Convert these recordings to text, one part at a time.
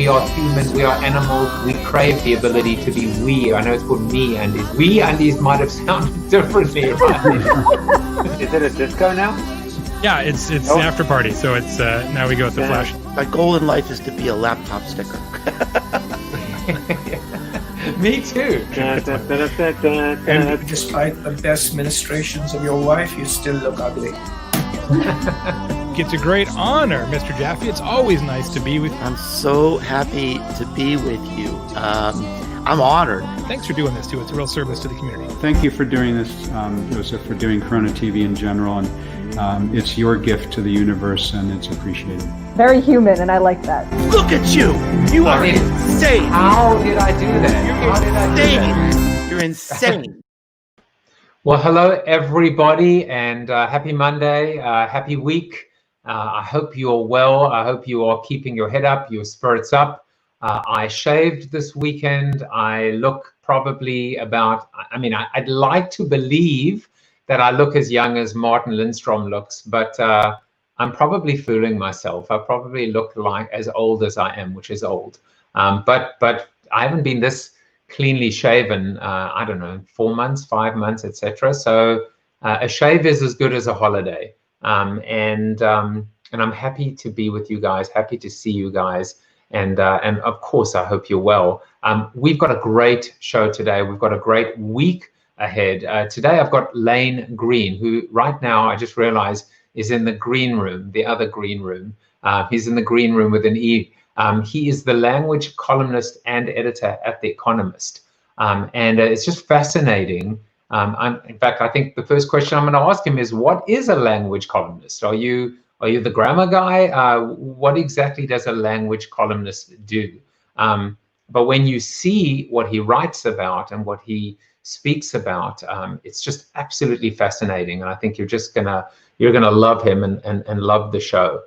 We are humans, we are animals, we crave the ability to be we. I know it's called me undies. We undies might have sounded differently, right? Is it a disco now? Yeah, it's an after party, so it's now we go with the flash. My goal in life is to be a laptop sticker. Me too. And despite the best ministrations of your wife, you still look ugly. It's a great honor, Mr. Jaffe. It's always nice to be with you. I'm so happy to be with you. I'm honored. Thanks for doing this, too. It's a real service to the community. Thank you for doing this, Joseph, for doing CoronaTV in general. And it's your gift to the universe, and it's appreciated. Very human, and I like that. Look at you! You are insane! How did I do that? You're insane! Well, hello, everybody, and happy Monday, happy week. I hope you're well. I hope you are keeping your head up, your spirits up. I shaved this weekend. I look probably about, I'd like to believe that I look as young as Martin Lindstrom looks, but I'm probably fooling myself. I probably look like as old as I am, which is old. But I haven't been this cleanly shaven, I don't know, 4 months, 5 months, etc. So a shave is as good as a holiday. And I'm happy to be with you guys, happy to see you guys. And of course, I hope you're well. We've got a great show today. We've got a great week ahead. Today, I've got Lane Greene, who right now, I just realized, is in the green room, the other green room. He's in the green room with an E. He is the language columnist and editor at The Economist. And it's just fascinating. In fact, I think the first question I'm going to ask him is, what is a language columnist? Are you the grammar guy? What exactly does a language columnist do? But when you see what he writes about and what he speaks about, it's just absolutely fascinating. And I think you're gonna love him and love the show.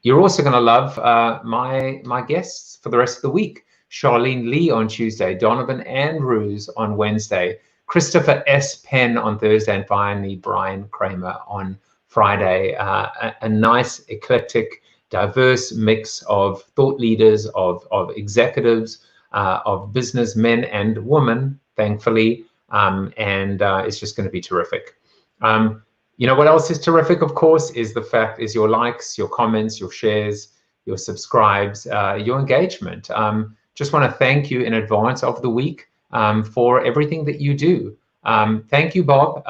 You're also gonna love my guests for the rest of the week. Charlene Lee on Tuesday, Donovan Andrews on Wednesday, Christopher S. Penn on Thursday, and finally Brian Kramer on Friday. A nice, eclectic, diverse mix of thought leaders, of executives, of businessmen and women, thankfully, and it's just going to be terrific. You know what else is terrific, of course, is your likes, your comments, your shares, your subscribes, your engagement. Just want to thank you in advance of the week for everything that you do. Thank you, Bob.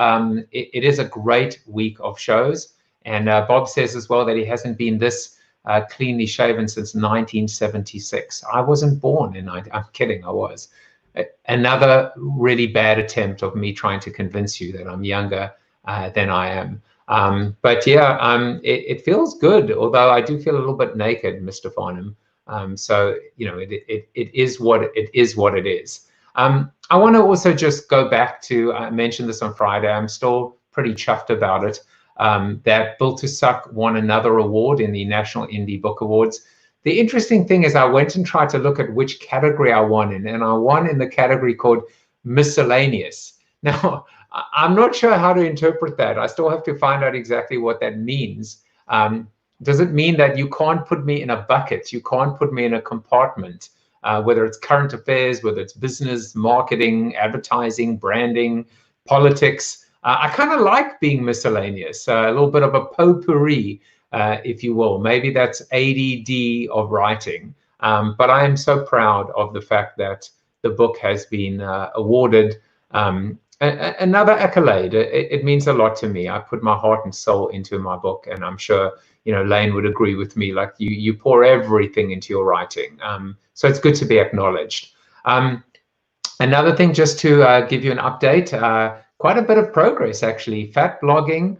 It is a great week of shows. And Bob says as well that he hasn't been this cleanly shaven since 1976. I wasn't born in 19... I'm kidding, I was. Another really bad attempt of me trying to convince you that I'm younger than I am. But yeah, it feels good, although I do feel a little bit naked, Mr. Farnham. So, you know, it is what it is. I want to also just go back to, I mentioned this on Friday, I'm still pretty chuffed about it, that Built to Suck won another award in the National Indie Book Awards. The interesting thing is I went and tried to look at which category I won in, and I won in the category called miscellaneous. Now, I'm not sure how to interpret that. I still have to find out exactly what that means. Does it mean that you can't put me in a bucket? You can't put me in a compartment, whether it's current affairs, whether it's business, marketing, advertising, branding, politics. I kind of like being miscellaneous, a little bit of a potpourri, if you will. Maybe that's ADD of writing. But I am so proud of the fact that the book has been awarded another accolade. It means a lot to me. I put my heart and soul into my book, and I'm sure Lane would agree with me. Like you pour everything into your writing, so it's good to be acknowledged. Another thing, just to give you an update, quite a bit of progress actually. Fat blogging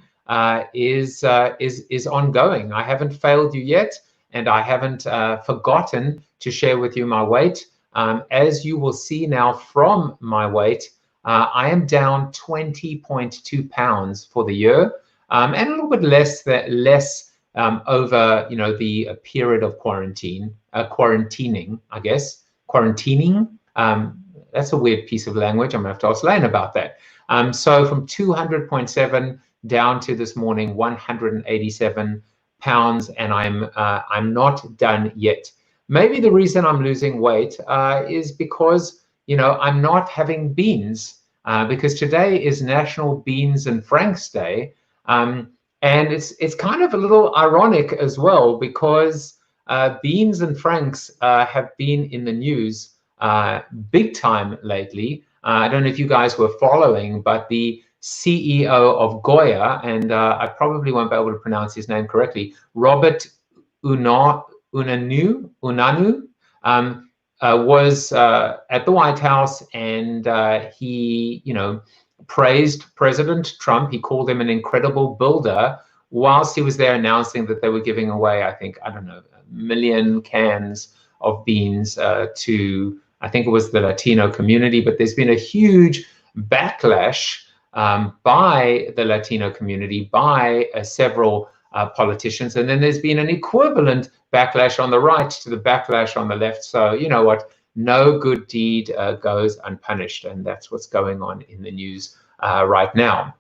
is ongoing. I haven't failed you yet, and I haven't forgotten to share with you my weight. As you will see now from my weight, I am down 20.2 pounds for the year, and a little bit less over the period of quarantining, I guess. Quarantining. That's a weird piece of language. I'm gonna have to ask Lane about that. So from 200.7 down to this morning 187 pounds, and I'm not done yet. Maybe the reason I'm losing weight is because I'm not having beans, because today is National Beans and Franks Day, and it's kind of a little ironic as well, because beans and franks have been in the news big time lately. I don't know if you guys were following, but the CEO of Goya, and I probably won't be able to pronounce his name correctly, Robert Unanu, was at the White House, and he, praised President Trump. He called him an incredible builder, whilst he was there announcing that they were giving away, I think, I don't know, 1 million cans of beans to, I think it was the Latino community. But there's been a huge backlash by the Latino community, by several politicians, and then there's been an equivalent backlash on the right to the backlash on the left. So you know what? No good deed goes unpunished, and that's what's going on in the news right now.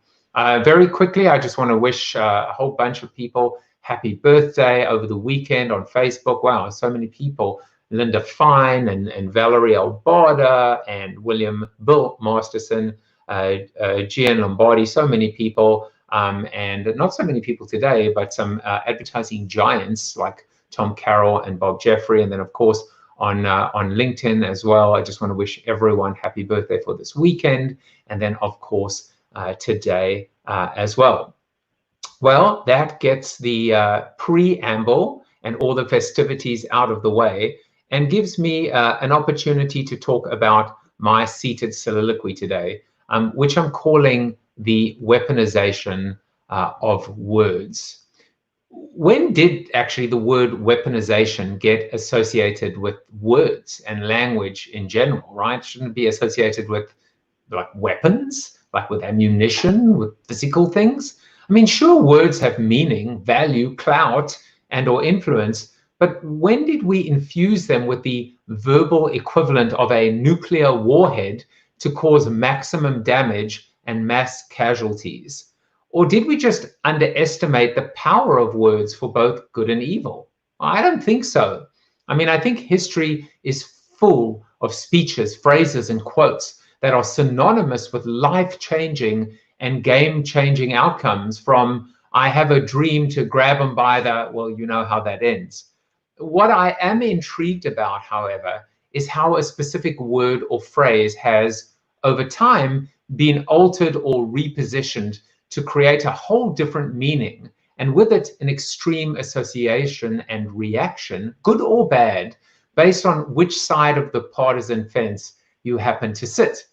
Very quickly, I just want to wish a whole bunch of people happy birthday over the weekend on Facebook. Wow, so many people. Linda Fine and Valerie Albarda and William Bill Masterson, Gian Lombardi, so many people, and not so many people today, but some advertising giants like Tom Carroll and Bob Jeffrey, and then of course on LinkedIn as well. I just want to wish everyone happy birthday for this weekend, and then of course today as well. Well, that gets the preamble and all the festivities out of the way, and gives me an opportunity to talk about my seated soliloquy today, which I'm calling the weaponization of words. When did actually the word weaponization get associated with words and language in general, right? Shouldn't it be associated with like weapons, like with ammunition, with physical things? I mean, sure, words have meaning, value, clout, and or influence, but when did we infuse them with the verbal equivalent of a nuclear warhead to cause maximum damage and mass casualties? Or did we just underestimate the power of words for both good and evil? I don't think so. I mean, I think history is full of speeches, phrases, and quotes that are synonymous with life-changing and game-changing outcomes, from "I have a dream" to "grab them by the," well, you know how that ends. What I am intrigued about, however, is how a specific word or phrase has, over time, been altered or repositioned to create a whole different meaning, and with it an extreme association and reaction, good or bad, based on which side of the partisan fence you happen to sit.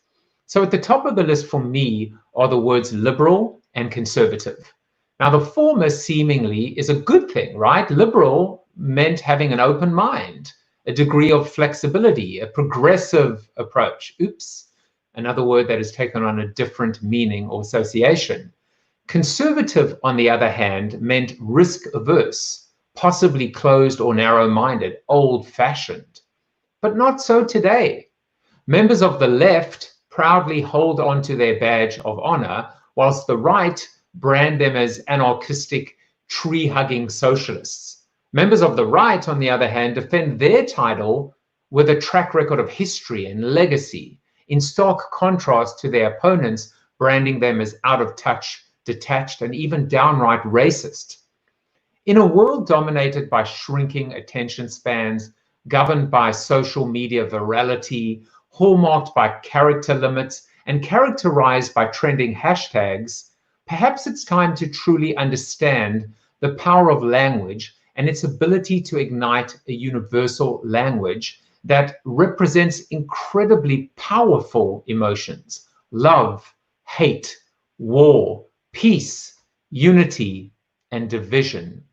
So at the top of the list for me are the words liberal and conservative. Now, the former seemingly is a good thing, right? Liberal meant having an open mind, a degree of flexibility, a progressive approach. Oops, another word that has taken on a different meaning or association. Conservative, on the other hand, meant risk-averse, possibly closed or narrow-minded, old-fashioned. But not so today. Members of the left proudly hold on to their badge of honor, whilst the right brand them as anarchistic, tree-hugging socialists. Members of the right, on the other hand, defend their title with a track record of history and legacy, in stark contrast to their opponents, branding them as out of touch, detached, and even downright racist. In a world dominated by shrinking attention spans, governed by social media virality, hallmarked by character limits, and characterized by trending hashtags, perhaps it's time to truly understand the power of language and its ability to ignite a universal language that represents incredibly powerful emotions: love, hate, war, peace, unity, and division.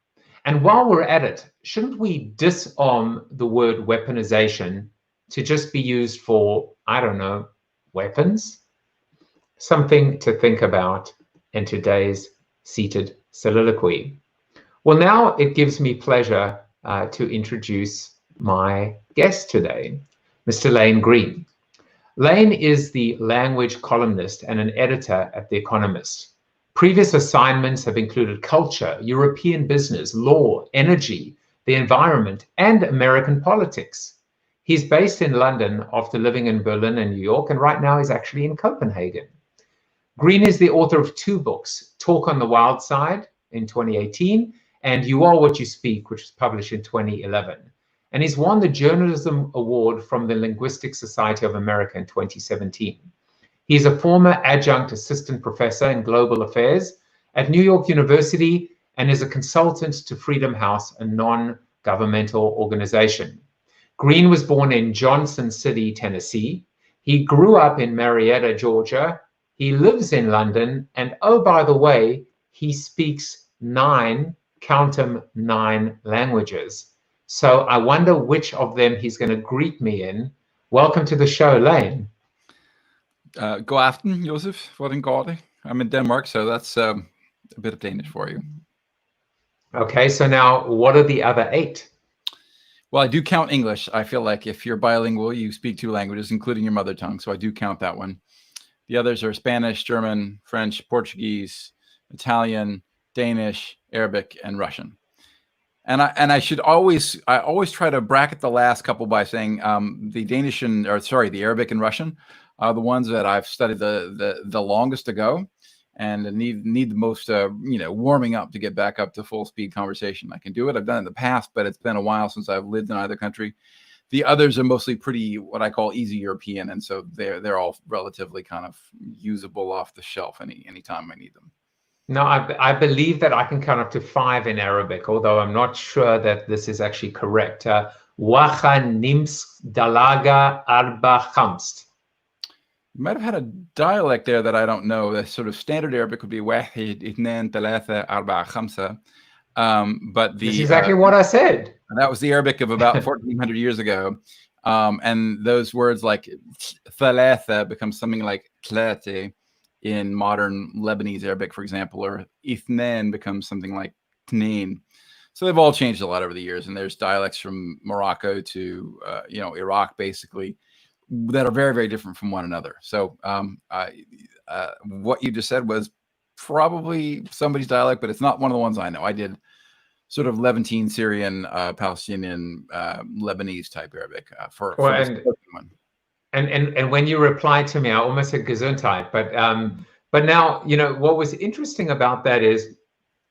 And while we're at it, shouldn't we disarm the word weaponization to just be used for, I don't know, weapons? Something to think about in today's seated soliloquy. Well, now it gives me pleasure to introduce my guest today, Mr. Lane Greene. Lane is the language columnist and an editor at The Economist. Previous assignments have included culture, European business, law, energy, the environment, and American politics. He's based in London after living in Berlin and New York, and right now he's actually in Copenhagen. Greene is the author of 2 books, Talk on the Wild Side in 2018, and You Are What You Speak, which was published in 2011. And he's won the Journalism Award from the Linguistic Society of America in 2017. He's a former adjunct assistant professor in global affairs at New York University and is a consultant to Freedom House, a non-governmental organization. Greene was born in Johnson City, Tennessee. He grew up in Marietta, Georgia. He lives in London. And oh, by the way, he speaks 9, count them, 9 languages. So I wonder which of them he's going to greet me in. Welcome to the show, Lane. God aften, Josef. Hvordan går det? I'm in Denmark, so that's a bit of Danish for you. Okay, so now what are the other 8? Well, I do count English. I feel like if you're bilingual, you speak 2 languages, including your mother tongue. So I do count that one. The others are Spanish, German, French, Portuguese, Italian, Danish, Arabic, and Russian. And I always try to bracket the last couple by saying the Arabic and Russian are the ones that I've studied the longest ago, and need the most warming up to get back up to full speed conversation. I can do it. I've done it in the past, but it's been a while since I've lived in either country. The others are mostly pretty what I call easy European, and so they're all relatively kind of usable off the shelf anytime I need them. No, I believe that I can count up to 5 in Arabic, although I'm not sure that this is actually correct. Wacha nims dalaga arba khamst. You might have had a dialect there that I don't know. The sort of standard Arabic would be wahid ithnan thalatha arba khamsa. But this is exactly what I said. That was the Arabic of about 1400 years ago. And those words like thalatha become something like tlate in modern Lebanese Arabic, for example, or ithnan becomes something like tnain. So they've all changed a lot over the years. And there's dialects from Morocco to, Iraq, basically, that are very, very different from one another. So what you just said was probably somebody's dialect, but it's not one of the ones I know. I did sort of Levantine, Syrian, Palestinian, Lebanese type Arabic for this one. And when you replied to me, I almost said Gesundheit, but now, what was interesting about that is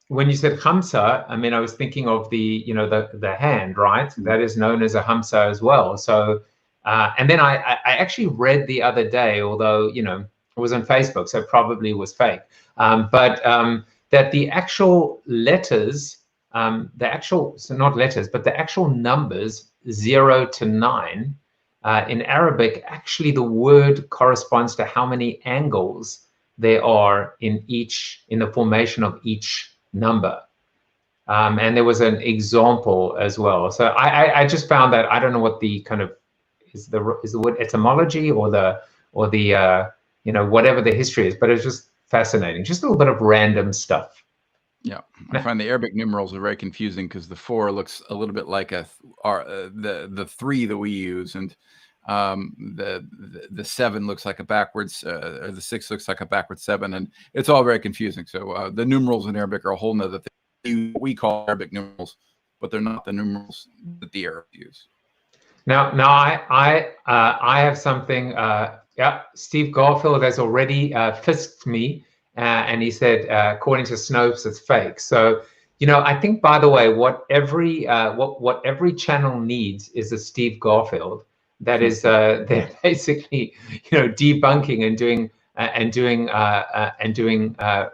when you said Hamsa, I mean, I was thinking of the hand, right? That is known as a Hamsa as well. So, and then I actually read the other day, although, it was on Facebook, so it probably was fake, but that the actual letters, not letters, but the actual numbers 0 to 9, in Arabic, actually the word corresponds to how many angles there are in the formation of each number. And there was an example as well. So I just found that, I don't know what the kind of is the word etymology or the whatever the history is, but it's just fascinating. Just a little bit of random stuff. Yeah, I find the Arabic numerals are very confusing because the 4 looks a little bit like the 3 that we use, and the 7 looks like a backwards, or the 6 looks like a backwards 7, and it's all very confusing. So the numerals in Arabic are a whole nother thing. We call Arabic numerals, but they're not the numerals that the Arabs use. Now I have something Yeah, Steve Garfield has already fisked me, and he said, according to Snopes, it's fake. So, I think, by the way, what every channel needs is a Steve Garfield that is they're basically debunking and doing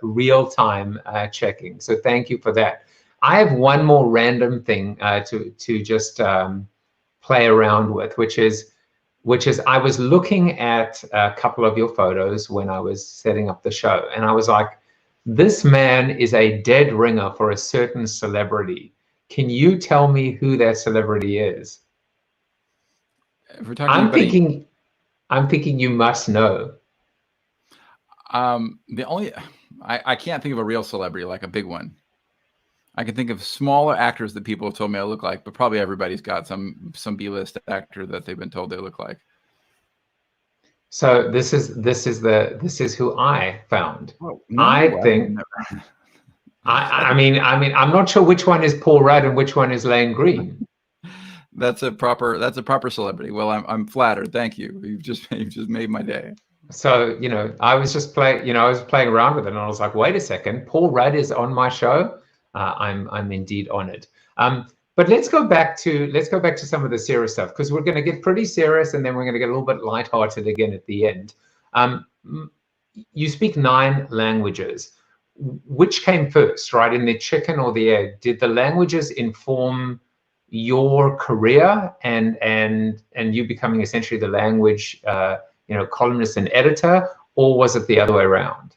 real time checking. So thank you for that. I have one more random thing to just play around with, which is I was looking at a couple of your photos when I was setting up the show, and I was like, this man is a dead ringer for a certain celebrity. Can you tell me who that celebrity is? If we're talking I'm thinking you must know. I can't think of a real celebrity, like a big one. I can think of smaller actors that people have told me I look like, but probably everybody's got some B-list actor that they've been told they look like. So this is who I found. Oh, no, I mean, I'm not sure which one is Paul Rudd and which one is Lane Greene. That's a proper celebrity. Well, I'm flattered. Thank you. You've just made my day. So, I was just playing around with it, and I was like, wait a second, Paul Rudd is on my show. I'm indeed honored. But let's go back to some of the serious stuff, because we're going to get pretty serious, and then we're going to get a little bit lighthearted again at the end. You speak 9 languages. Which came first, right? In the chicken or the egg? Did the languages inform your career and you becoming essentially the language columnist and editor, or was it the other way around?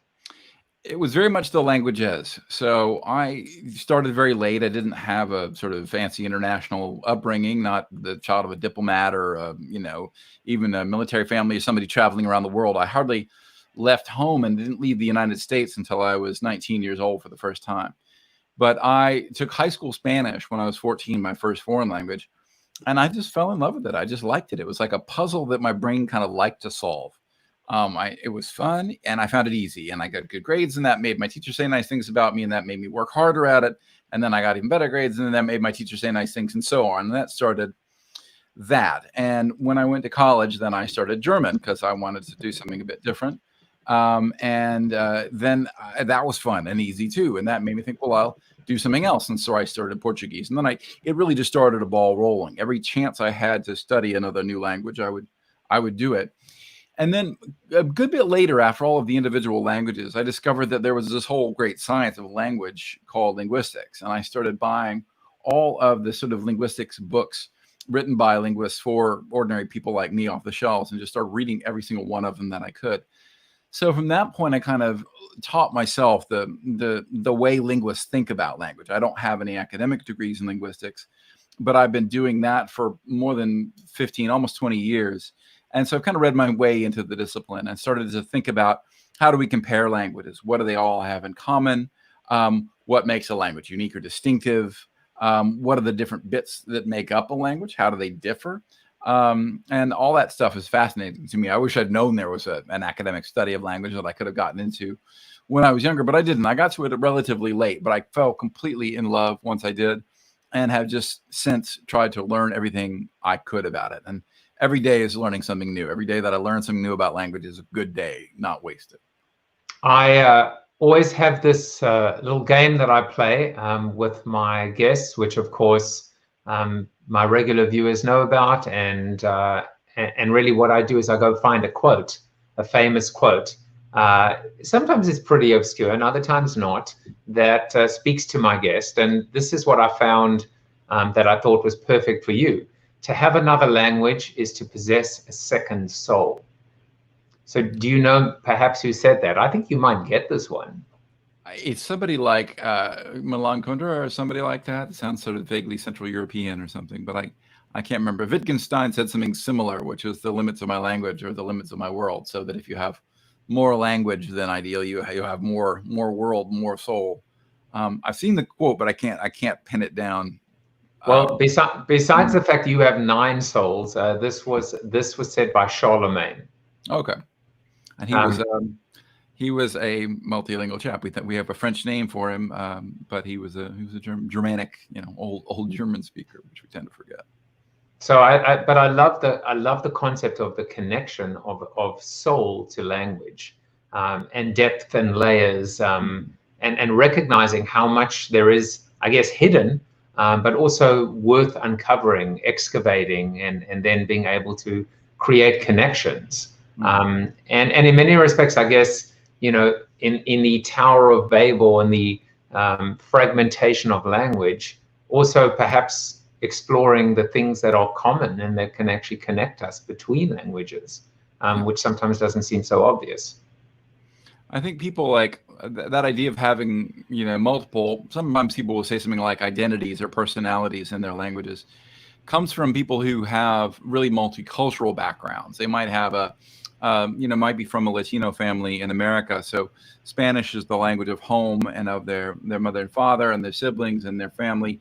It was very much the languages. So I started very late. I didn't have a sort of fancy international upbringing, not the child of a diplomat or even a military family or somebody traveling around the world. I hardly left home and didn't leave the United States until I was 19 years old for the first time. But I took high school Spanish when I was 14, my first foreign language, and I just fell in love with it. I just liked it. It was like a puzzle that my brain kind of liked to solve. It was fun, and I found it easy, and I got good grades, and that made my teacher say nice things about me, and that made me work harder at it. And then I got even better grades, and then that made my teacher say nice things, and so on. And that started that. And when I went to college, then I started German because I wanted to do something a bit different. Then that was fun and easy too. And that made me think, well, I'll do something else. And so I started Portuguese, and then it really just started a ball rolling. Every chance I had to study another new language, I would do it. And then a good bit later, after all of the individual languages, I discovered that there was this whole great science of language called linguistics. And I started buying all of the sort of linguistics books written by linguists for ordinary people like me off the shelves, and just started reading every single one of them that I could. So from that point, I kind of taught myself the way linguists think about language. I don't have any academic degrees in linguistics, but I've been doing that for more than 15, almost 20 years. And so I've kind of read my way into the discipline and started to think about, how do we compare languages? What do they all have in common? What makes a language unique or distinctive? What are the different bits that make up a language? How do they differ? And all that stuff is fascinating to me. I wish I'd known there was an academic study of language that I could have gotten into when I was younger, but I didn't. I got to it relatively late, but I fell completely in love once I did, and have just since tried to learn everything I could about it. And every day is learning something new. Every day that I learn something new about language is a good day, not wasted. I always have this little game that I play with my guests, which of course my regular viewers know about, and really what I do is I go find a quote, a famous quote. Sometimes it's pretty obscure, and other times not, that speaks to my guest. And this is what I found that I thought was perfect for you. To have another language is to possess a second soul. So do you know perhaps who said that? I think you might get this one. It's somebody like Milan Kundera or somebody like that. It sounds sort of vaguely Central European or something, but I can't remember. Wittgenstein said something similar, which is the limits of my language or the limits of my world. So that if you have more language, then ideally you have more world, more soul. I've seen the quote, but I can't pin it down. Well, besides the fact that you have 9 souls, this was said by Charlemagne. Okay, and he was a multilingual chap. We have a French name for him, but he was a Germanic, old German speaker, which we tend to forget. So I love the concept of the connection of soul to language, and depth and layers, and recognizing how much there is, I guess, hidden, but also worth uncovering, excavating, and then being able to create connections. And in many respects, I guess, you know, in the Tower of Babel and the fragmentation of language, also perhaps exploring the things that are common and that can actually connect us between languages, which sometimes doesn't seem so obvious. I think people like that idea of having, you know, multiple, sometimes people will say something like identities or personalities in their languages, comes from people who have really multicultural backgrounds. They might have a, you know, might be from a Latino family in America. So Spanish is the language of home and of their mother and father and their siblings and their family,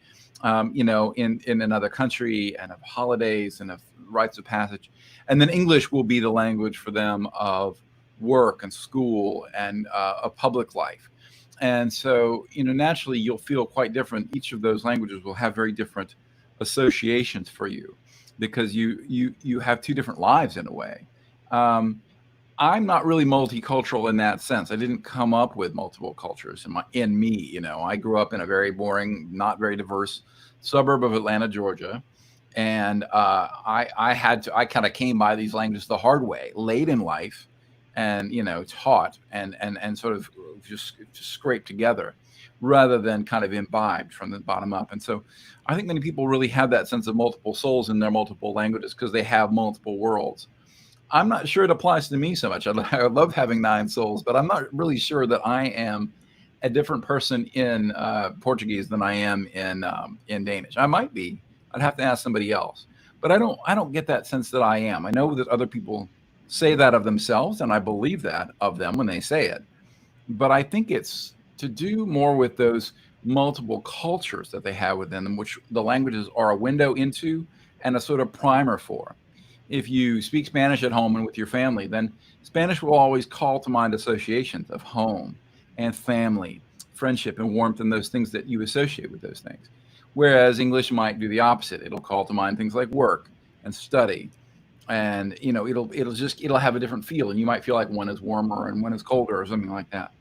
you know, in another country, and of holidays and of rites of passage. And then English will be the language for them of work and school and a public life. And so, you know, naturally you'll feel quite different. Each of those languages will have very different associations for you, because you have two different lives in a way. I'm not really multicultural in that sense. I didn't come up with multiple cultures in me. You know, I grew up in a very boring, not very diverse suburb of Atlanta, Georgia. And I kind of came by these languages the hard way, late in life, and, you know, taught and sort of just scraped together, rather than kind of imbibed from the bottom up. And so I think many people really have that sense of multiple souls in their multiple languages because they have multiple worlds. I'm not sure it applies to me so much. I love having 9 souls, but I'm not really sure that I am a different person in Portuguese than I am in Danish. I might be. I'd have to ask somebody else. But I don't get that sense that I am. I know that other people say that of themselves, and I believe that of them when they say it. But I think it's to do more with those multiple cultures that they have within them, which the languages are a window into and a sort of primer for. If you speak Spanish at home and with your family, then Spanish will always call to mind associations of home and family, friendship and warmth, and those things that you associate with those things. Whereas English might do the opposite. It'll call to mind things like work and study. And, you know, it'll have a different feel, and you might feel like one is warmer and one is colder or something like that.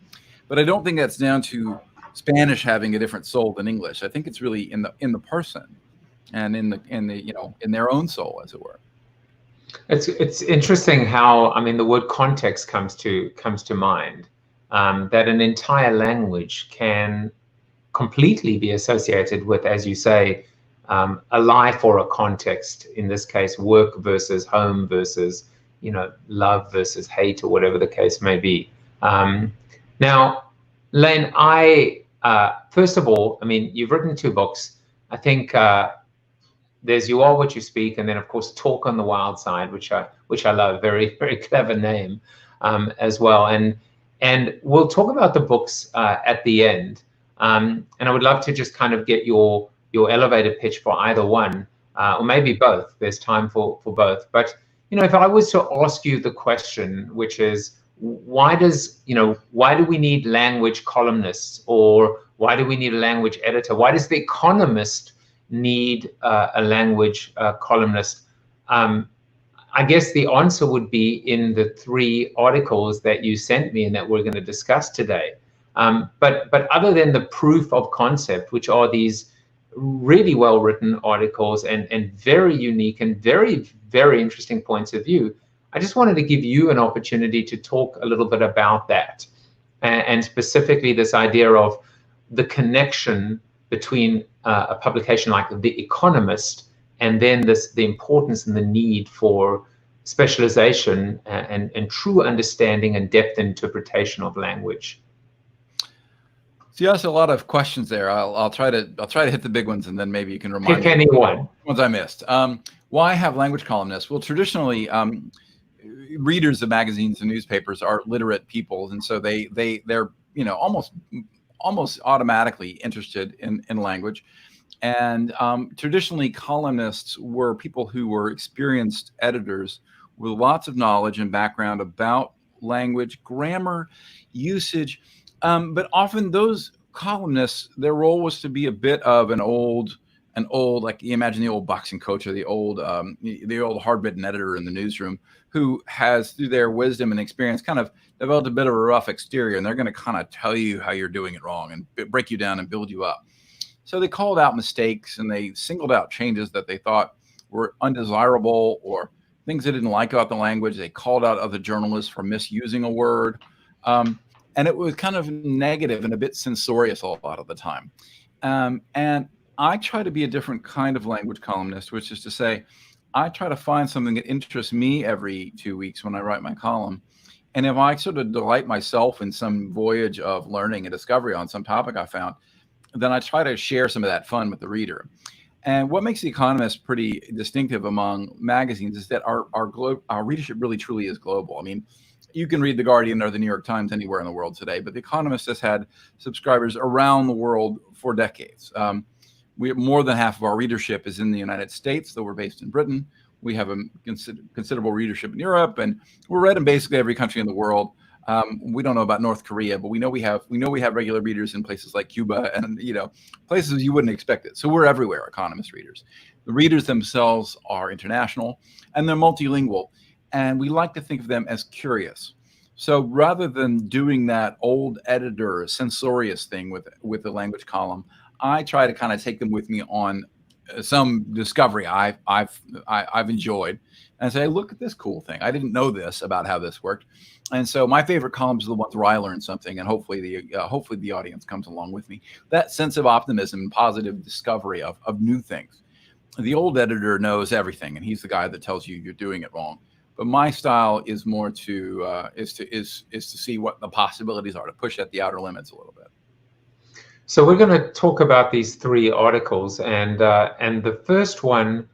But I don't think that's down to Spanish having a different soul than English. I think it's really in the person and in the you know, in their own soul, as it were. It's interesting how, I mean, the word context comes to mind, that an entire language can completely be associated with, as you say, a life or a context. In this case, work versus home versus, you know, love versus hate, or whatever the case may be. Now, Lane, first of all, I mean, you've written 2 books. I think there's You Are What You Speak, and then of course Talk on the Wild Side, which I love. Very, very clever name as well. And we'll talk about the books at the end. And I would love to just kind of get your elevator pitch for either one, or maybe both. There's time for both. But, you know, if I was to ask you the question, which is, why do we need language columnists, or why do we need a language editor? Why does The Economist need a language columnist? I guess the answer would be in the 3 articles that you sent me and that we're going to discuss today. But other than the proof of concept, which are these really well written articles and very unique and very, very interesting points of view, I just wanted to give you an opportunity to talk a little bit about that, and specifically this idea of the connection between a publication like The Economist, and then the importance and the need for specialization and true understanding and depth interpretation of language. So you asked a lot of questions there. I'll try to hit the big ones, and then maybe you can remind me. Pick any one. Ones I missed. Why have language columnists? Well, traditionally, readers of magazines and newspapers are literate people, and so they're, you know, almost automatically interested in language. And traditionally, columnists were people who were experienced editors with lots of knowledge and background about language, grammar, usage. But often those columnists, their role was to be a bit of an old an old, like you imagine the old boxing coach or the old hard-bitten editor in the newsroom who has, through their wisdom and experience, kind of developed a bit of a rough exterior, and they're going to kind of tell you how you're doing it wrong and break you down and build you up. So they called out mistakes and they singled out changes that they thought were undesirable or things they didn't like about the language. They called out other journalists for misusing a word. And it was kind of negative and a bit censorious a lot of the time. And I try to be a different kind of language columnist, which is to say, I try to find something that interests me every 2 weeks when I write my column. And if I sort of delight myself in some voyage of learning and discovery on some topic I found, then I try to share some of that fun with the reader. And what makes The Economist pretty distinctive among magazines is that our readership really truly is global. I mean, you can read The Guardian or The New York Times anywhere in the world today, but The Economist has had subscribers around the world for decades. More than half of our readership is in the United States, though we're based in Britain. We have a considerable readership in Europe, and we're read in basically every country in the world. We don't know about North Korea, but we know we have regular readers in places like Cuba and places you wouldn't expect it. So we're everywhere, Economist readers. The readers themselves are international and they're multilingual, and we like to think of them as curious. So rather than doing that old editor censorious thing with the language column, I try to kind of take them with me on some discovery I've enjoyed and say, look at this cool thing. I didn't know this about how this worked. And so my favorite columns are the ones where I learn something, and hopefully the audience comes along with me. That sense of optimism and positive discovery of new things. The old editor knows everything, and he's the guy that tells you you're doing it wrong. But my style is more to see what the possibilities are, to push at the outer limits a little bit. So we're going to talk about these 3 articles, and the first one,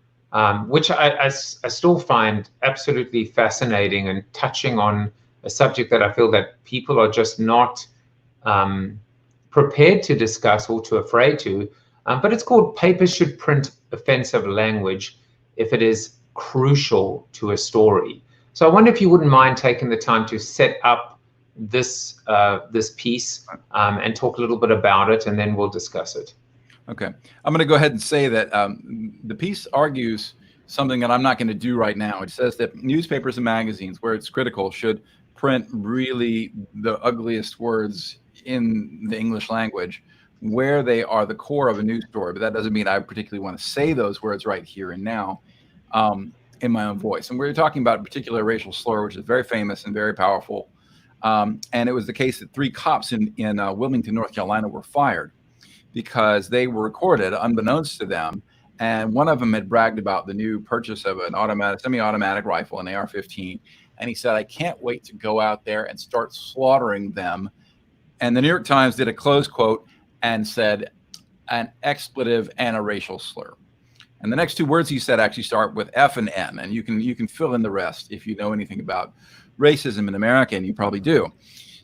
which I still find absolutely fascinating and touching on a subject that I feel that people are just not prepared to discuss or too afraid to, but it's called "Papers Should Print Offensive Language If It Is Crucial to a Story." So I wonder if you wouldn't mind taking the time to set up this piece and talk a little bit about it, and then we'll discuss it. Okay, I'm going to go ahead and say that the piece argues something that I'm not going to do right now. It says that newspapers and magazines, where it's critical, should print really the ugliest words in the English language where they are the core of a news story. But that doesn't mean I particularly want to say those words right here and now in my own voice. And we're talking about a particular racial slur, which is very famous and very powerful. And it was the case that 3 cops in Wilmington, North Carolina were fired because they were recorded unbeknownst to them. And one of them had bragged about the new purchase of an semi-automatic rifle, an AR-15. And he said, I can't wait to go out there and start slaughtering them. And the New York Times did a close quote and said, an expletive and a racial slur. And the next 2 words he said actually start with F and N. And you can fill in the rest if you know anything about racism in America, and you probably do.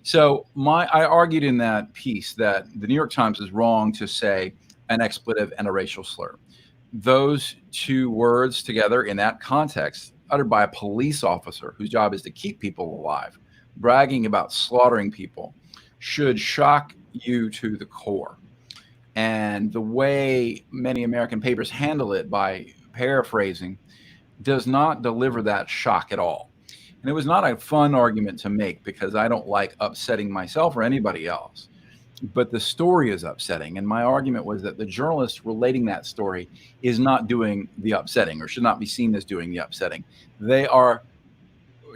So I argued in that piece that the New York Times is wrong to say an expletive and a racial slur. Those 2 words together in that context, uttered by a police officer whose job is to keep people alive, bragging about slaughtering people, should shock you to the core. And the way many American papers handle it by paraphrasing does not deliver that shock at all. And it was not a fun argument to make because I don't like upsetting myself or anybody else. But the story is upsetting. And my argument was that the journalist relating that story is not doing the upsetting, or should not be seen as doing the upsetting. They are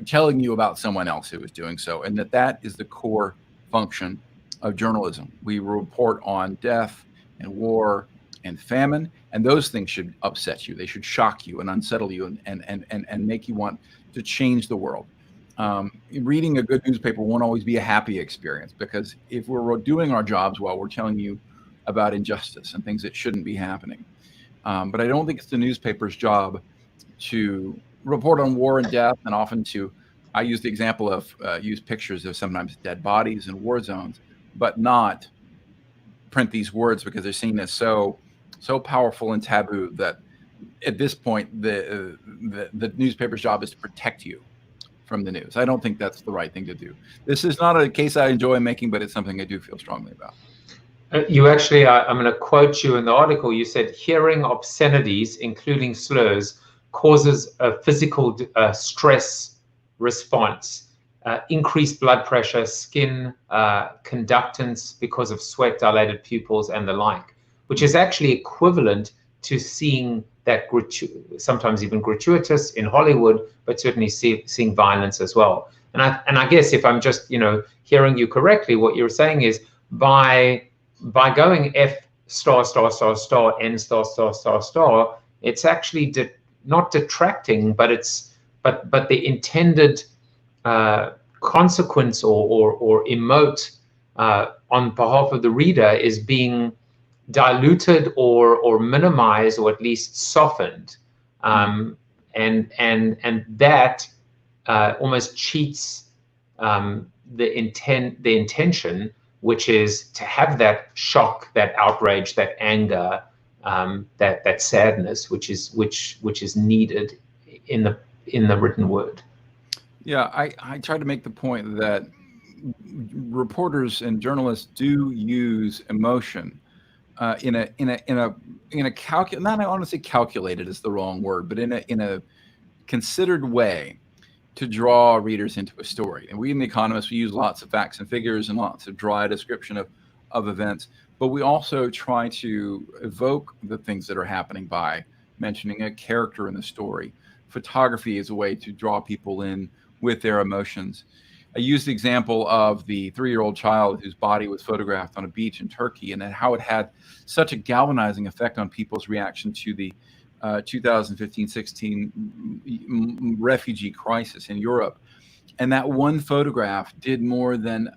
telling you about someone else who is doing so, and that is the core function of journalism. We report on death and war and famine, and those things should upset you. They should shock you and unsettle you and make you want to change the world. Reading a good newspaper won't always be a happy experience, because if we're doing our jobs well, we're telling you about injustice and things that shouldn't be happening. But I don't think it's the newspaper's job to report on war and death, and often I use the example of use pictures of sometimes dead bodies in war zones, but not print these words because they're seen as so powerful and taboo that at this point the newspaper's job is to protect you from the news. I don't think that's the right thing to do. This is not a case I enjoy making, but it's something I do feel strongly about. You actually, I'm going to quote you in the article. You said, hearing obscenities, including slurs, causes a physical stress response, increased blood pressure, skin conductance because of sweat, dilated pupils, and the like, which is actually equivalent to seeing that sometimes even gratuitous in Hollywood, but certainly seeing violence as well. And I guess if I'm just hearing you correctly, what you're saying is by going F star star star star N star star star star, it's actually not detracting, but the intended consequence or emote on behalf of the reader is being diluted or minimized or at least softened, and that almost cheats the intention, which is to have that shock, that outrage, that anger, that sadness, which is needed in the written word. Yeah, I try to make the point that reporters and journalists do use emotion in a not, I want to say calculated is the wrong word, but in a considered way to draw readers into a story. And we in The Economist, we use lots of facts and figures and lots of dry description of events, but we also try to evoke the things that are happening by mentioning a character in the story. Photography is a way to draw people in with their emotions. I used the example of the 3-year-old child whose body was photographed on a beach in Turkey, and how it had such a galvanizing effect on people's reaction to the 2015-16 refugee crisis in Europe. And that one photograph did more than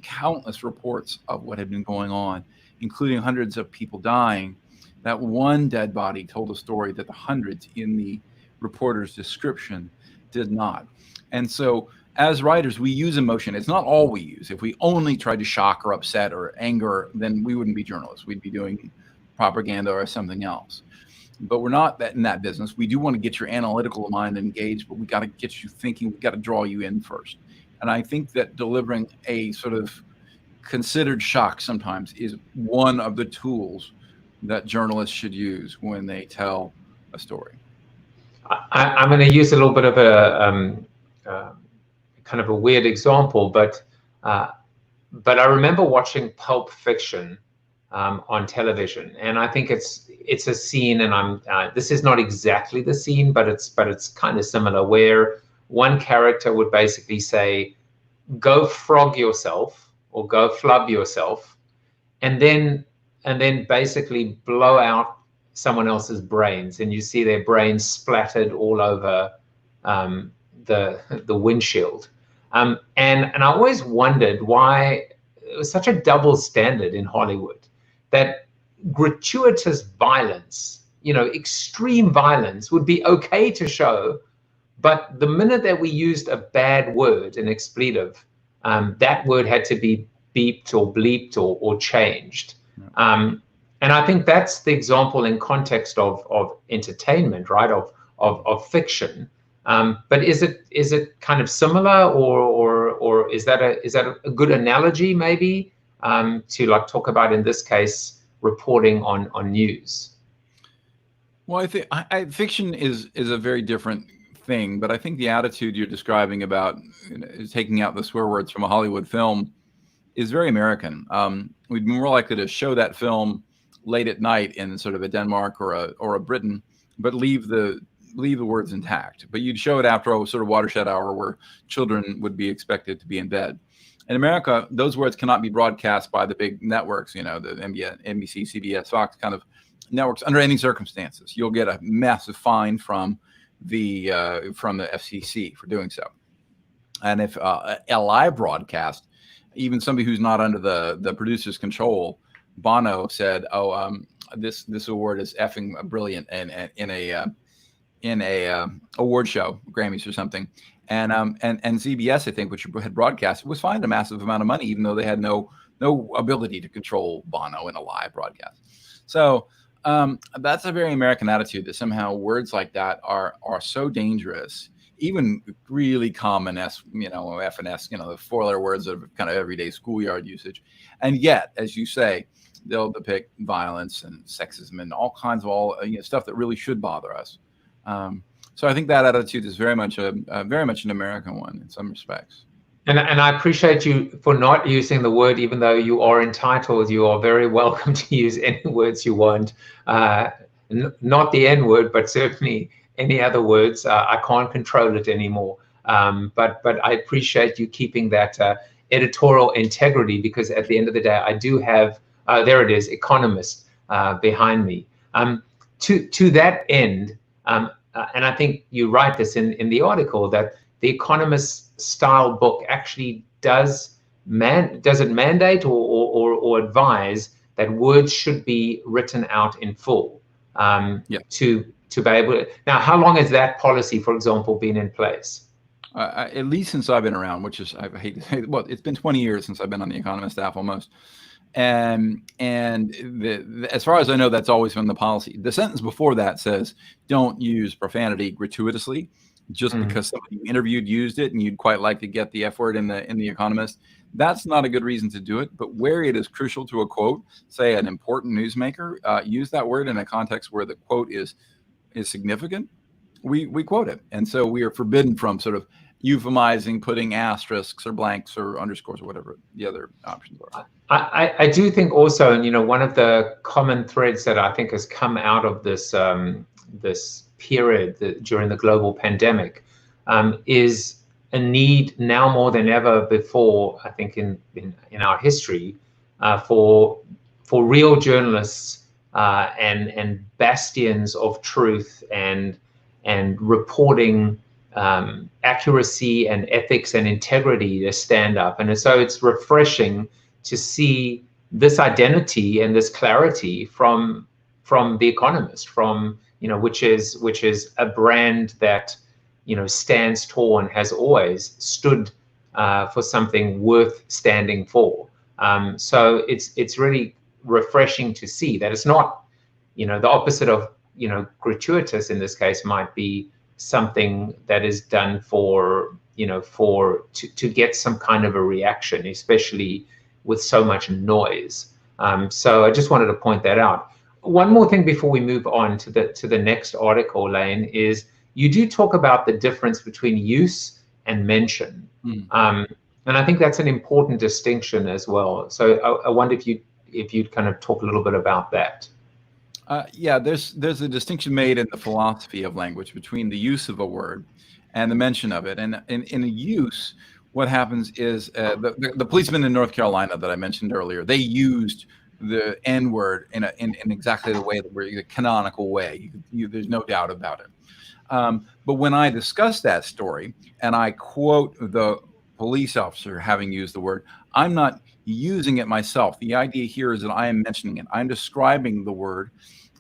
countless reports of what had been going on, including hundreds of people dying. That one dead body told a story that the hundreds in the reporter's description did not. And so as writers, we use emotion. It's not all we use. If we only tried to shock or upset or anger, then we wouldn't be journalists. We'd be doing propaganda or something else. But we're not in that business. We do want to get your analytical mind engaged, but we got to get you thinking. We got to draw you in first. And I think that delivering a sort of considered shock sometimes is one of the tools that journalists should use when they tell a story. I'm going to use a little bit of a kind of a weird example, but I remember watching Pulp Fiction on television, and I think it's a scene, and this is not exactly the scene, but it's kind of similar, where one character would basically say, "Go frog yourself" or "Go flub yourself," and then basically blow out someone else's brains, and you see their brains splattered all over the windshield. And I always wondered why it was such a double standard in Hollywood, that gratuitous violence, extreme violence would be okay to show, but the minute that we used a bad word, an expletive, that word had to be beeped or bleeped or changed. And I think that's the example in context of entertainment, right? Of fiction. But is it kind of similar, or is that a good analogy maybe to talk about, in this case, reporting on news? Well, I think fiction is a very different thing, but I think the attitude you're describing about taking out the swear words from a Hollywood film is very American. We'd be more likely to show that film late at night in sort of a Denmark or a Britain, but leave the words intact. But you'd show it after a sort of watershed hour where children would be expected to be in bed. In America, those words cannot be broadcast by the big networks, the NBC, CBS, Fox kind of networks under any circumstances. You'll get a massive fine from the FCC for doing so. And if a live broadcast, even somebody who's not under the producer's control, Bono said, this award is effing brilliant, and in a award show, Grammys or something, and CBS, I think, which had broadcast, was fined a massive amount of money, even though they had no ability to control Bono in a live broadcast. So that's a very American attitude, that somehow words like that are so dangerous, even really common F and S, the 4-letter words of kind of everyday schoolyard usage. And yet, as you say, they'll depict violence and sexism and all kinds of stuff that really should bother us. So I think that attitude is very much an American one in some respects. And I appreciate you for not using the word, even though you are entitled. You are very welcome to use any words you want. Not the N word, but certainly any other words. I can't control it anymore. But I appreciate you keeping that editorial integrity, because at the end of the day, I do have, there it is, Economist behind me. To that end, and I think you write this in the article, that the Economist style book actually does it mandate or advise that words should be written out in full to be able to. Now, how long has that policy, for example, been in place? At least since I've been around, which is, I hate to say, well, it's been 20 years since I've been on the Economist staff almost. And as far as I know, that's always been the policy. The sentence before that says, don't use profanity gratuitously, just because somebody you interviewed used it and you'd quite like to get the F word in the Economist. That's not a good reason to do it. But where it is crucial to a quote, say an important newsmaker, use that word in a context where the quote is significant, we quote it. And so we are forbidden from sort of euphemizing, putting asterisks or blanks or underscores or whatever the other options are. I do think also, and one of the common threads that I think has come out of this this period during the global pandemic is a need now more than ever before, I think in our history, for real journalists and bastions of truth and reporting accuracy and ethics and integrity to stand up. And so it's refreshing to see this identity and this clarity from The Economist, from which is a brand that stands tall and has always stood for something worth standing for. So it's really refreshing to see that it's not the opposite of gratuitous. In this case might be something that is done for to get some kind of a reaction, especially with so much noise. So I just wanted to point that out. One more thing before we move on to the next article, Lane, is you do talk about the difference between use and mention. And I think that's an important distinction as well. So I wonder if you'd kind of talk a little bit about that. Yeah, there's a distinction made in the philosophy of language between the use of a word and the mention of it. And in a use, what happens is the policemen in North Carolina that I mentioned earlier, they used the N word in exactly the way that we're the canonical way. There's no doubt about it. But when I discuss that story and I quote the police officer having used the word, I'm not using it myself. The idea here is that I am mentioning it. I'm describing the word.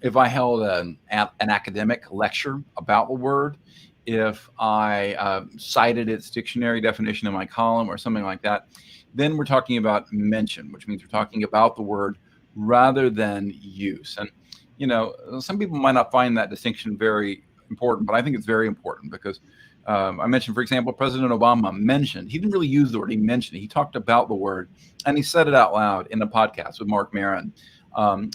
If I held an academic lecture about the word, if I cited its dictionary definition in my column or something like that, then we're talking about mention, which means we're talking about the word rather than use. And, some people might not find that distinction very important, but I think it's very important because I mentioned, for example, President Obama mentioned, he didn't really use the word, he mentioned it. He talked about the word and he said it out loud in a podcast with Mark Maron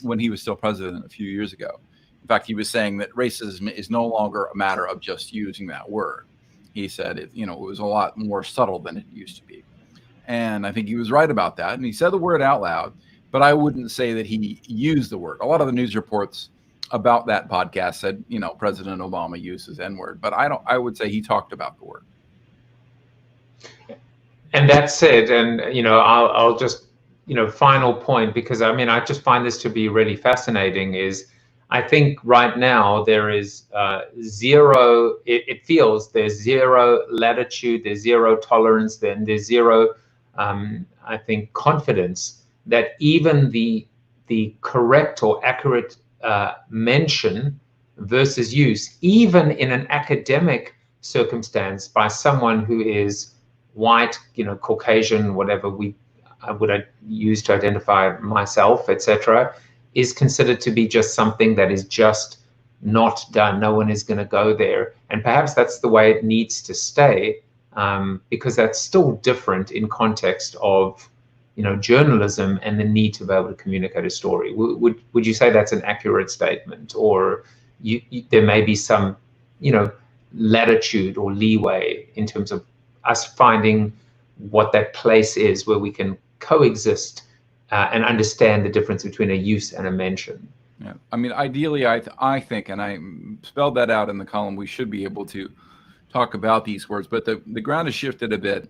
when he was still president a few years ago. In fact, he was saying that racism is no longer a matter of just using that word. He said it was a lot more subtle than it used to be. And I think he was right about that. And he said the word out loud, but I wouldn't say that he used the word. A lot of the news reports about that podcast said, President Obama uses N-word, but I would say he talked about the word. And that said, and I'll just final point, because I just find this to be really fascinating, is I think right now there is zero, it feels there's zero latitude, there's zero tolerance, then there's zero I think confidence that even the correct or accurate mention versus use, even in an academic circumstance by someone who is white, Caucasian, whatever I would use to identify myself, etc., is considered to be just something that is just not done. No one is going to go there. And perhaps that's the way it needs to stay, because that's still different in context of journalism and the need to be able to communicate a story. Would you say that's an accurate statement, or there may be some, latitude or leeway in terms of us finding what that place is where we can coexist and understand the difference between a use and a mention? Yeah, I mean, ideally, I think, and I spelled that out in the column, we should be able to talk about these words, but the ground has shifted a bit,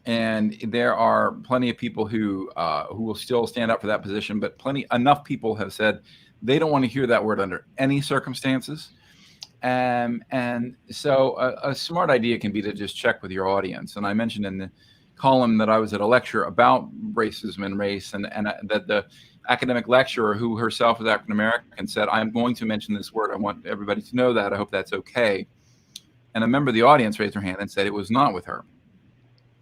and there are plenty of people who will still stand up for that position, but enough people have said they don't want to hear that word under any circumstances. And so a smart idea can be to just check with your audience. And I mentioned in the column that I was at a lecture about racism and race, and that the academic lecturer, who herself is African American, said, "I'm going to mention this word. I want everybody to know that. I hope that's okay." And a member of the audience raised her hand and said it was not with her.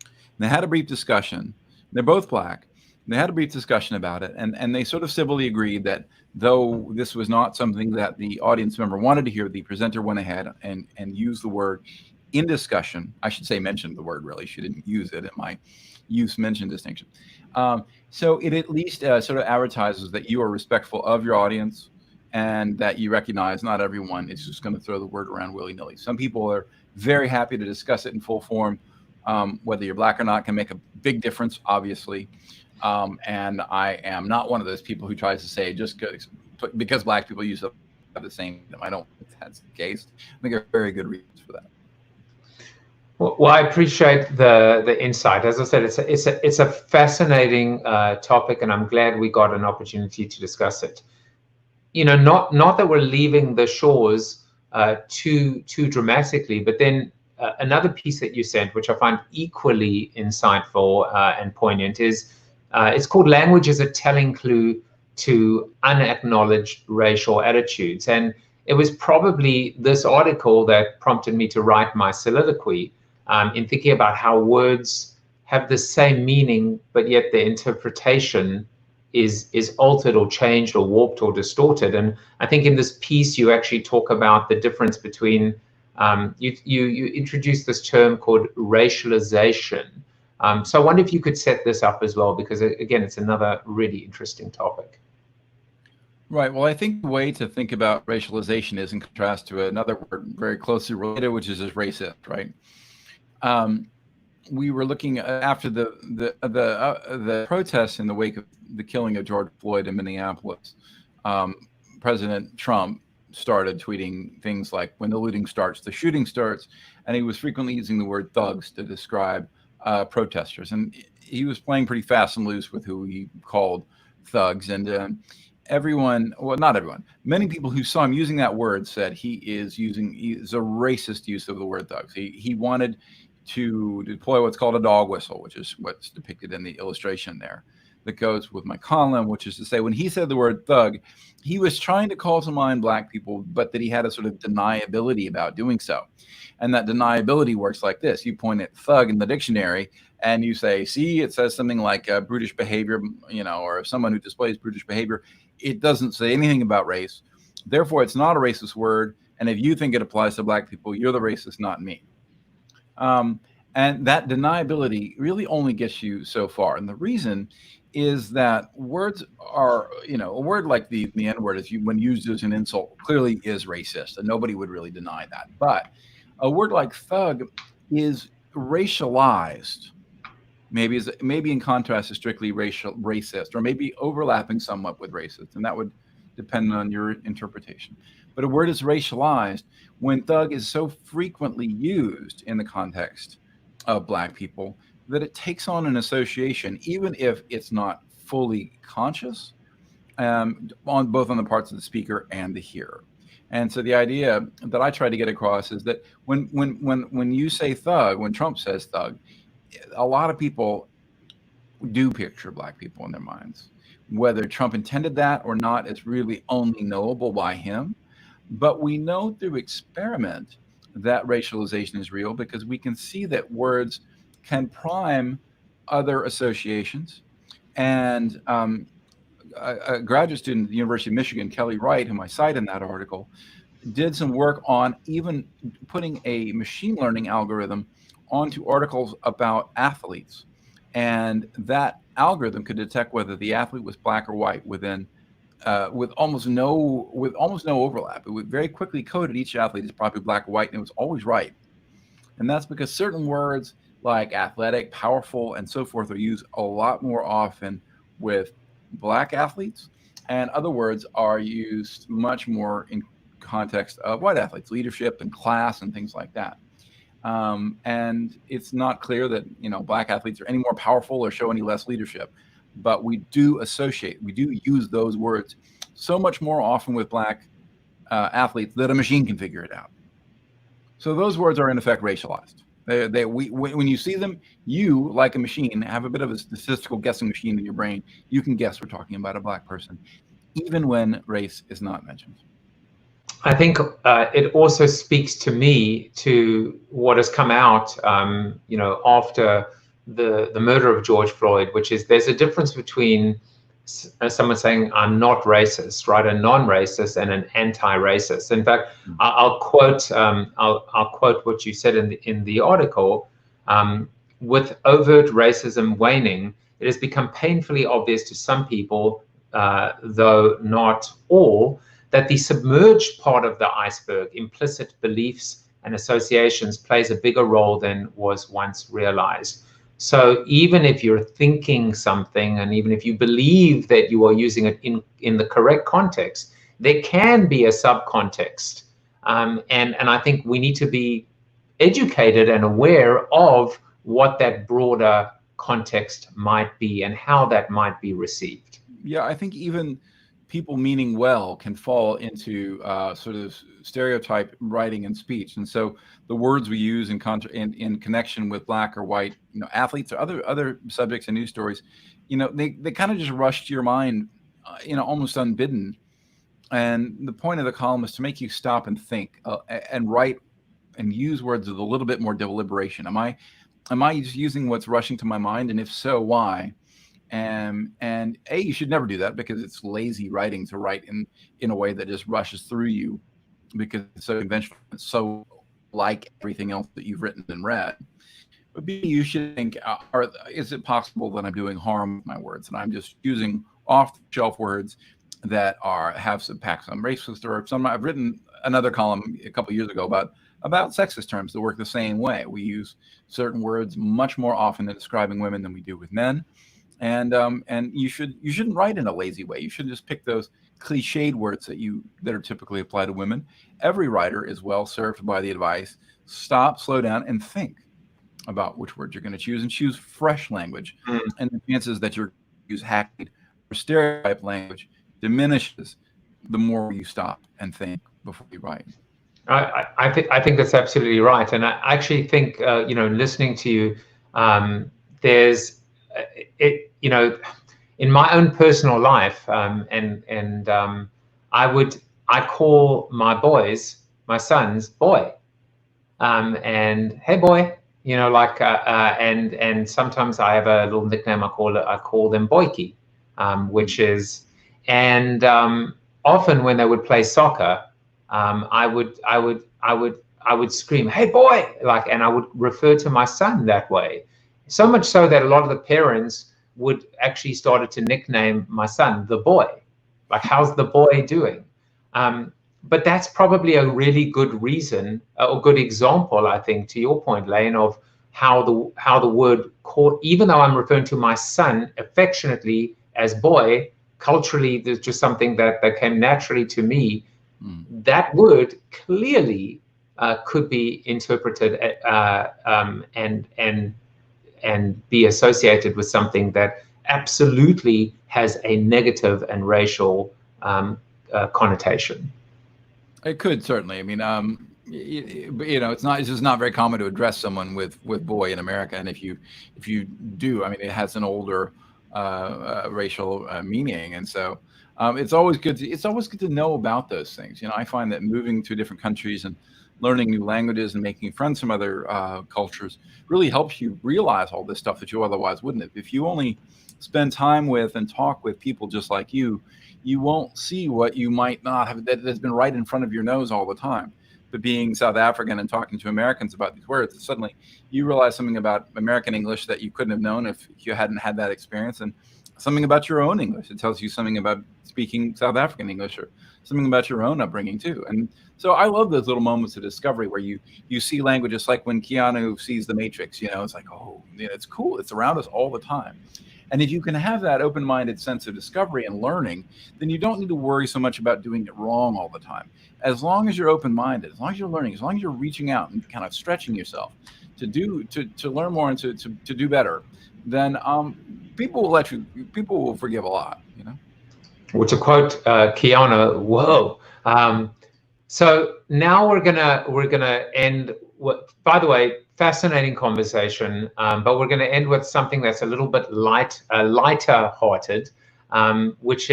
And they had a brief discussion. They're both Black. They had a brief discussion about it, and they sort of civilly agreed that though this was not something that the audience member wanted to hear, the presenter went ahead and used the word in discussion. I should say mentioned the word, really. She didn't use it in my use-mention distinction. So it at least sort of advertises that you are respectful of your audience and that you recognize not everyone is just going to throw the word around willy-nilly. Some people are very happy to discuss it in full form. Whether you're Black or not can make a big difference, obviously. And I am not one of those people who tries to say just because Black people use the same. I don't think that's the case. I think there are very good reasons for that. Well, I appreciate the insight. As I said, it's a fascinating topic, and I'm glad we got an opportunity to discuss it. Not that we're leaving the shores too dramatically, but then another piece that you sent, which I find equally insightful and poignant, is it's called "Language as a Telling Clue to Unacknowledged Racial Attitudes." And it was probably this article that prompted me to write my soliloquy, in thinking about how words have the same meaning, but yet the interpretation is altered or changed or warped or distorted. And I think in this piece you actually talk about the difference between you introduced this term called racialization. So I wonder if you could set this up as well, because again, it's another really interesting topic. Right. Well, I think the way to think about racialization is in contrast to another word very closely related, which is racist, right? We were looking after the protests in the wake of the killing of George Floyd in Minneapolis. President Trump started tweeting things like, "When the looting starts, the shooting starts," and he was frequently using the word thugs to describe protesters. And he was playing pretty fast and loose with who he called thugs. And everyone, well, not everyone, many people who saw him using that word said he is a racist use of the word thugs. He wanted to deploy what's called a dog whistle, which is what's depicted in the illustration there, that goes with my column, which is to say, when he said the word thug, he was trying to call to mind Black people, but that he had a sort of deniability about doing so. And that deniability works like this. You point at thug in the dictionary and you say, see, it says something like brutish behavior, or someone who displays brutish behavior. It doesn't say anything about race. Therefore, it's not a racist word. And if you think it applies to Black people, you're the racist, not me. And that deniability really only gets you so far. And the reason is that words are, a word like the N-word, when used as an insult, clearly is racist, and nobody would really deny that. But a word like thug is racialized, maybe in contrast to strictly racist, or maybe overlapping somewhat with racist, and that would depend on your interpretation. But a word is racialized when thug is so frequently used in the context of Black people that it takes on an association, even if it's not fully conscious, both on the parts of the speaker and the hearer. And so the idea that I try to get across is that when you say thug, when Trump says thug, a lot of people do picture Black people in their minds. Whether Trump intended that or not is really only knowable by him. But we know through experiment that racialization is real, because we can see that words can prime other associations. And a graduate student at the University of Michigan, Kelly Wright, whom I cite in that article, did some work on even putting a machine learning algorithm onto articles about athletes And that algorithm could detect whether the athlete was black or white within with almost no overlap. It would very quickly coded each athlete as probably black or white, and it was always right. And that's because certain words like athletic, powerful, and so forth are used a lot more often with black athletes, and other words are used much more in context of white athletes, leadership and class and things like that. And it's not clear that, you know, black athletes are any more powerful or show any less leadership, but we do use those words so much more often with black athletes that a machine can figure it out. So those words are in effect racialized. When you see them, you, like a machine, have a bit of a statistical guessing machine in your brain. You can guess we're talking about a black person, even when race is not mentioned. I think it also speaks to me to what has come out, you know, after the murder of George Floyd, which is there's a difference between someone saying I'm not racist, right, a non-racist, and an anti-racist. In fact, I'll quote what you said in the article. With overt racism waning, it has become painfully obvious to some people, though not all, that the submerged part of the iceberg, implicit beliefs and associations, plays a bigger role than was once realized. So even if you're thinking something, and even if you believe that you are using it in the correct context, there can be a subcontext. And I think we need to be educated and aware of what that broader context might be and how that might be received. Yeah, I think even people meaning well can fall into sort of stereotype writing and speech, and so the words we use in connection with black or white, you know, athletes or other subjects and news stories, you know, they kind of just rush to your mind, you know, almost unbidden. And the point of the column is to make you stop and think and write and use words with a little bit more deliberation. Am I just using what's rushing to my mind, and if so, why? And you should never do that, because it's lazy writing to write in a way that just rushes through you, because it's so conventional, it's so like everything else that you've written and read. But B, you should think, is it possible that I'm doing harm with my words, and I'm just using off-the-shelf words that have some racist, or some. I've written another column a couple of years ago about sexist terms that work the same way. We use certain words much more often in describing women than we do with men. And you shouldn't write in a lazy way. You shouldn't just pick those cliched words that are typically applied to women. Every writer is well served by the advice: stop, slow down, and think about which words you're going to choose, and choose fresh language. And the chances that you're use hackneyed or stereotype language diminishes the more you stop and think before you write. I think that's absolutely right, and I actually think you know, listening to you, there's you know, in my own personal life, I call my sons boy, and hey boy, you know, like and sometimes I have a little nickname I call them Boyki, which is, and often when they would play soccer, I would scream, hey boy, like, and I would refer to my son that way. So much so that a lot of the parents would actually started to nickname my son the boy, like, how's the boy doing? But that's probably a really good reason, or good example, I think, to your point, Lane, of how the word called, even though I'm referring to my son affectionately as boy, culturally there's just something that came naturally to me. That word clearly could be interpreted and be associated with something that absolutely has a negative and racial connotation. It could certainly. I mean, you know, it's just not very common to address someone with boy in America, and if you do, I mean, it has an older racial meaning, and so it's always good to know about those things. You know, I find that moving to different countries and learning new languages and making friends from other cultures really helps you realize all this stuff that you otherwise wouldn't have. If you only spend time with and talk with people just like you won't see what you might not have, that's been right in front of your nose all the time. But being South African and talking to Americans about these words, suddenly you realize something about American English that you couldn't have known if you hadn't had that experience, and something about your own English. It tells you something about speaking South African English, or something about your own upbringing too. And so I love those little moments of discovery where you see language. It's like when Keanu sees The Matrix, it's like, oh, it's cool. It's around us all the time. And if you can have that open-minded sense of discovery and learning, then you don't need to worry so much about doing it wrong all the time. As long as you're open-minded, as long as you're learning, as long as you're reaching out and kind of stretching yourself to learn more and to do better, then people will forgive a lot, Well, to quote Keanu, whoa. So now we're gonna end. By the way, fascinating conversation, but we're gonna end with something that's a little bit lighter-hearted, which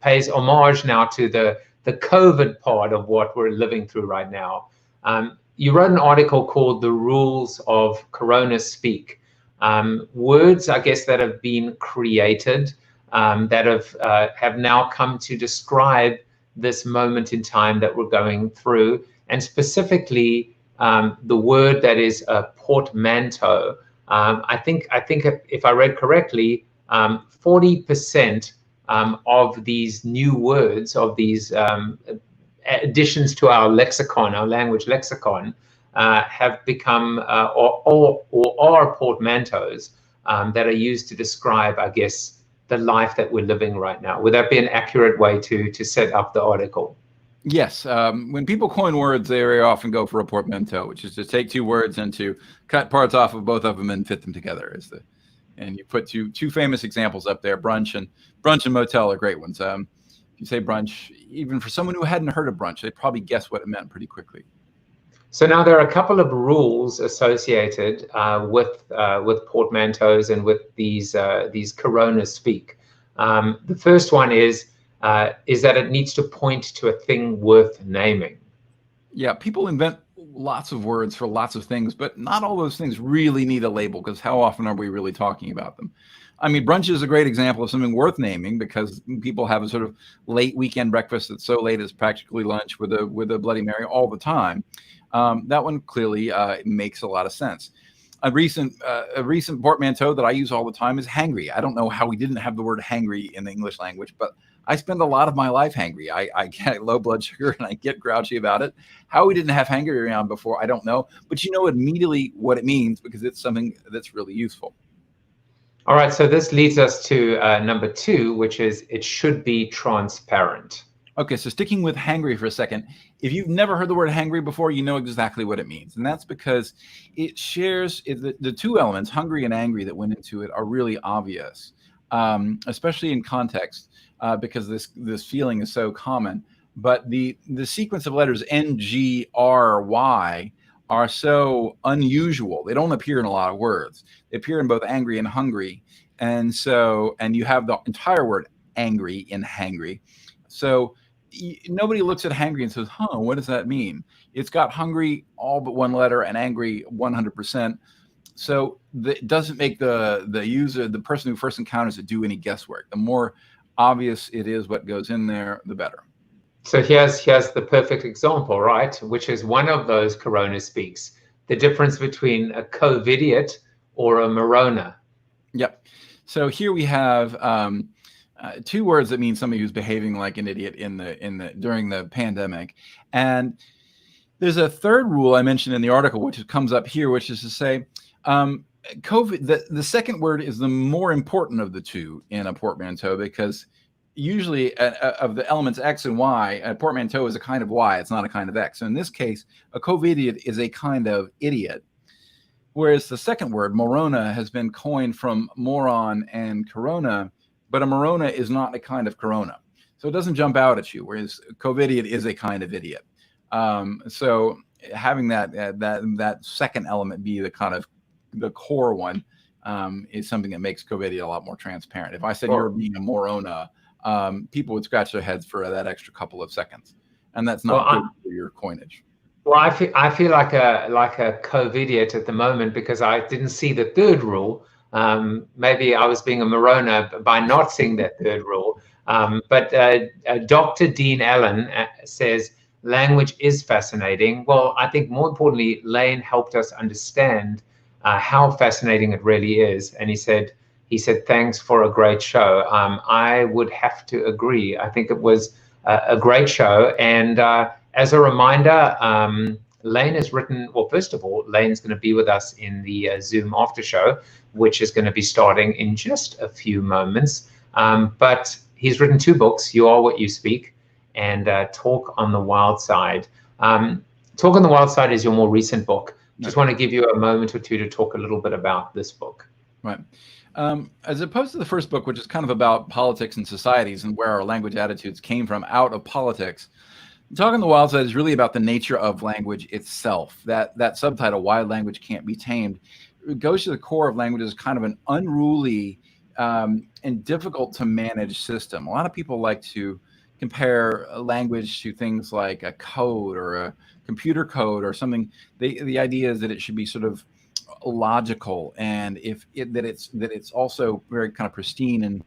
pays homage now to the COVID part of what we're living through right now. You wrote an article called "The Rules of Corona Speak." Words, I guess, that have been created that have now come to describe this moment in time that we're going through, and specifically the word that is a portmanteau. I think if I read correctly, 40% of these new words, of these additions to our lexicon, our language lexicon, have become or are portmanteaus that are used to describe, I guess, the life that we're living right now. Would that be an accurate way to set up the article? Yes. When people coin words, they very often go for a portmanteau, which is to take two words and to cut parts off of both of them and fit them together. And you put two famous examples up there. Brunch and motel are great ones. If you say brunch, even for someone who hadn't heard of brunch, they'd probably guess what it meant pretty quickly. So now there are a couple of rules associated with portmanteaus and with these Corona speak. The first one is that it needs to point to a thing worth naming. Yeah, people invent lots of words for lots of things, but not all those things really need a label, because how often are we really talking about them? I mean, brunch is a great example of something worth naming, because people have a sort of late weekend breakfast that's so late it's practically lunch with a Bloody Mary all the time. That one clearly makes a lot of sense. A recent portmanteau that I use all the time is hangry. I don't know how we didn't have the word hangry in the English language, but I spend a lot of my life hangry. I get low blood sugar and I get grouchy about it. How we didn't have hangry around before, I don't know. But you know immediately what it means, because it's something that's really useful. All right, so this leads us to number 2, which is it should be transparent. Okay, so sticking with hangry for a second, if you've never heard the word hangry before, you know exactly what it means. And that's because it shares the two elements, hungry and angry, that went into it are really obvious, especially in context, because this feeling is so common. But the sequence of letters N, G, R, Y are so unusual. They don't appear in a lot of words. They appear in both angry and hungry. And you have the entire word angry in hangry. So nobody looks at hangry and says, what does that mean? It's got hungry all but one letter and angry 100%. So it doesn't make the user, the person who first encounters it, do any guesswork. The more obvious it is what goes in there, the better. So here's the perfect example, right? Which is one of those Corona speaks. The difference between a COVIDiot or a Morona. Yep. So here we have two words that mean somebody who's behaving like an idiot during the pandemic. And there's a third rule I mentioned in the article, which comes up here, which is to say, COVID. The second word is the more important of the two in a portmanteau, because usually of the elements X and Y, a portmanteau is a kind of Y. It's not a kind of X. So in this case, a COVIDiot is a kind of idiot. Whereas the second word, morona, has been coined from moron and corona, but a morona is not a kind of corona. So it doesn't jump out at you, whereas COVIDiot is a kind of idiot. So having that second element be the kind of the core one is something that makes COVIDiot a lot more transparent. If I said you're being a morona, people would scratch their heads for that extra couple of seconds, and that's not good for your coinage. Well, I feel like a COVIDiot at the moment because I didn't see the third rule. Maybe I was being a morona by not seeing that third rule. But Dr. Dean Allen says language is fascinating. Well, I think more importantly, Lane helped us understand how fascinating it really is. And he said, thanks for a great show. I would have to agree. I think it was a great show. And as a reminder, Lane has written, well, first of all, Lane's going to be with us in the Zoom after show, which is going to be starting in just a few moments. But he's written 2 books, You Are What You Speak and Talk on the Wild Side. Talk on the Wild Side is your more recent book. Just want to give you a moment or two to talk a little bit about this book. Right. As opposed to the first book, which is kind of about politics and societies and where our language attitudes came from out of politics, Talk on the Wild Side is really about the nature of language itself. That subtitle, Why Language Can't Be Tamed, it goes to the core of language as kind of an unruly and difficult to manage system. A lot of people like to compare language to things like a code or a computer code or something. The idea is that it should be sort of logical, and that it's also very kind of pristine,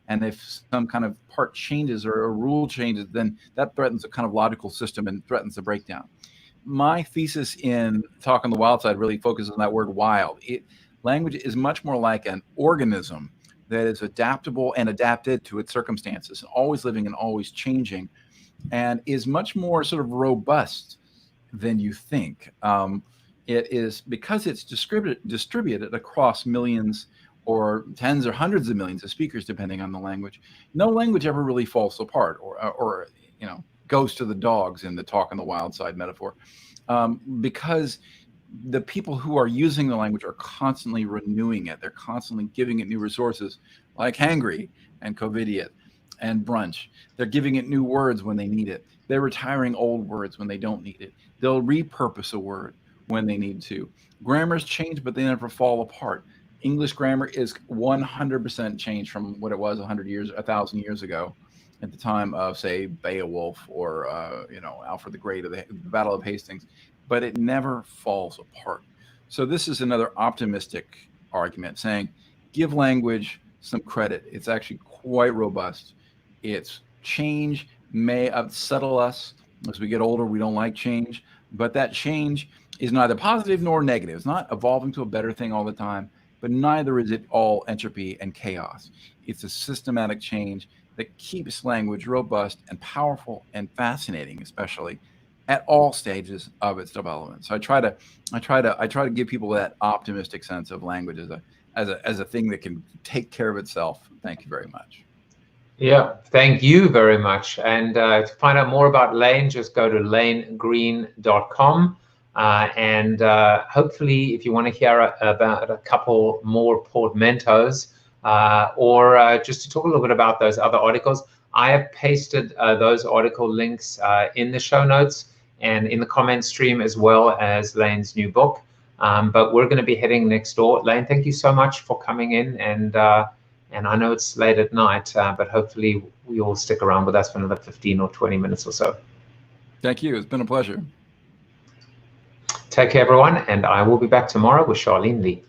and if some kind of part changes or a rule changes, then that threatens a kind of logical system and threatens a breakdown. My thesis in Talk on the Wild Side really focuses on that word wild. Language is much more like an organism that is adaptable and adapted to its circumstances, always living and always changing, and is much more sort of robust than you think. It is, because it's distributed across millions or tens or hundreds of millions of speakers, depending on the language. No language ever really falls apart or goes to the dogs in the Talk on the Wild Side metaphor, because the people who are using the language are constantly renewing it. They're constantly giving it new resources, like hangry and covidiot and brunch. They're giving it new words when they need it. They're retiring old words when they don't need it. They'll repurpose a word when they need to. Grammars change, but they never fall apart. English grammar is 100% changed from what it was 1,000 years ago, at the time of, say, Beowulf or Alfred the Great or the Battle of Hastings, but it never falls apart. So this is another optimistic argument, saying give language some credit. It's actually quite robust. Its change may unsettle us. As we get older, we don't like change, but that change is neither positive nor negative. It's not evolving to a better thing all the time, but neither is it all entropy and chaos. It's a systematic change that keeps language robust and powerful and fascinating, especially at all stages of its development. So I try to give people that optimistic sense of language as a thing that can take care of itself. Thank you very much. Yeah, thank you very much. And to find out more about Lane, just go to lanegreene.com. And hopefully, if you want to hear about a couple more portmanteaus, or just to talk a little bit about those other articles, I have pasted those article links in the show notes and in the comment stream, as well as Lane's new book. But we're going to be heading next door. Lane, thank you so much for coming in. And I know it's late at night, but hopefully you'll stick around with us for another 15 or 20 minutes or so. Thank you. It's been a pleasure. Take care, everyone, and I will be back tomorrow with Charlene Lee.